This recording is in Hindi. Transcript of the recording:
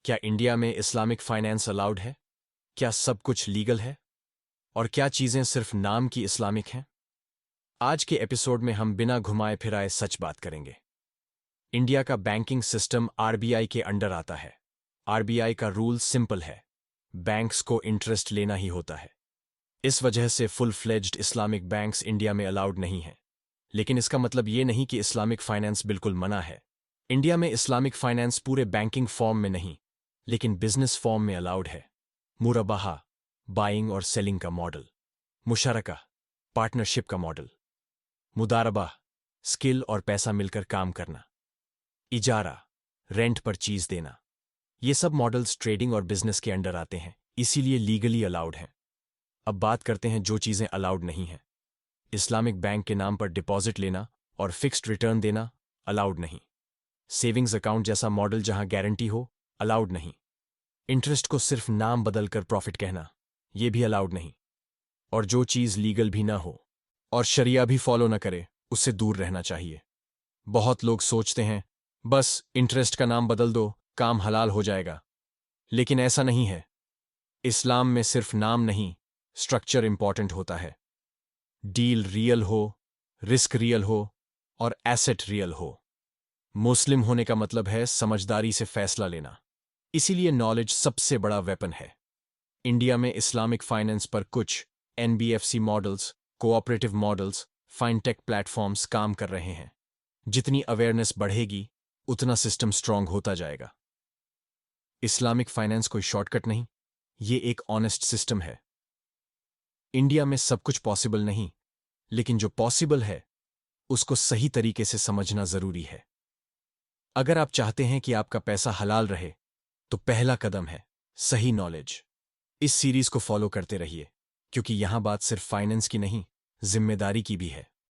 क्या इंडिया में इस्लामिक फाइनेंस अलाउड है? क्या सब कुछ लीगल है? और क्या चीजें सिर्फ नाम की इस्लामिक हैं? आज के एपिसोड में हम बिना घुमाए फिराए सच बात करेंगे। इंडिया का बैंकिंग सिस्टम आरबीआई के अंडर आता है। आरबीआई का रूल सिंपल है, बैंक्स को इंटरेस्ट लेना ही होता है। इस वजह से full fledged Islamic banks India में अलाउड नहीं हैं। लेकिन इसका मतलब ये नहीं कि इस्लामिक फाइनेंस बिल्कुल मना है। इंडिया में इस्लामिक फाइनेंस पूरे बैंकिंग फॉर्म में नहीं, लेकिन बिजनेस फॉर्म में अलाउड है। मुरबाहा, बाइंग और सेलिंग का मॉडल। मुशरका, पार्टनरशिप का मॉडल। मुदारबा, स्किल और पैसा मिलकर काम करना। इजारा, रेंट पर चीज देना। ये सब मॉडल्स ट्रेडिंग और बिजनेस के अंडर आते हैं, इसीलिए लीगली अलाउड हैं। अब बात करते हैं जो चीजें अलाउड नहीं हैं। इस्लामिक बैंक के नाम पर डिपॉजिट लेना और फिक्स्ड रिटर्न देना अलाउड नहीं। सेविंग्स अकाउंट जैसा मॉडल जहां गारंटी हो, अलाउड नहीं। इंटरेस्ट को सिर्फ नाम बदलकर प्रॉफिट कहना, यह भी अलाउड नहीं। और जो चीज लीगल भी ना हो और शरिया भी फॉलो ना करे, उससे दूर रहना चाहिए। बहुत लोग सोचते हैं बस इंटरेस्ट का नाम बदल दो, काम हलाल हो जाएगा। लेकिन ऐसा नहीं है। इस्लाम में सिर्फ नाम नहीं, स्ट्रक्चर इंपॉर्टेंट होता है। डील रियल हो, रिस्क रियल हो और एसेट रियल हो। मुस्लिम होने का मतलब है समझदारी से फैसला लेना। इसीलिए नॉलेज सबसे बड़ा वेपन है। इंडिया में इस्लामिक फाइनेंस पर कुछ NBFC models, cooperative models, fintech platforms काम कर रहे हैं। जितनी अवेयरनेस बढ़ेगी, उतना सिस्टम स्ट्रांग होता जाएगा। इस्लामिक फाइनेंस कोई शॉर्टकट नहीं, ये एक ऑनेस्ट सिस्टम है। इंडिया में सब कुछ पॉसिबल नहीं, लेकिन जो पॉसिबल है उसको सही तरीके से समझना जरूरी है। अगर आप चाहते हैं कि आपका पैसा हलाल रहे, तो पहला कदम है सही नॉलेज। इस सीरीज को फॉलो करते रहिए, क्योंकि यहां बात सिर्फ फाइनेंस की नहीं, जिम्मेदारी की भी है।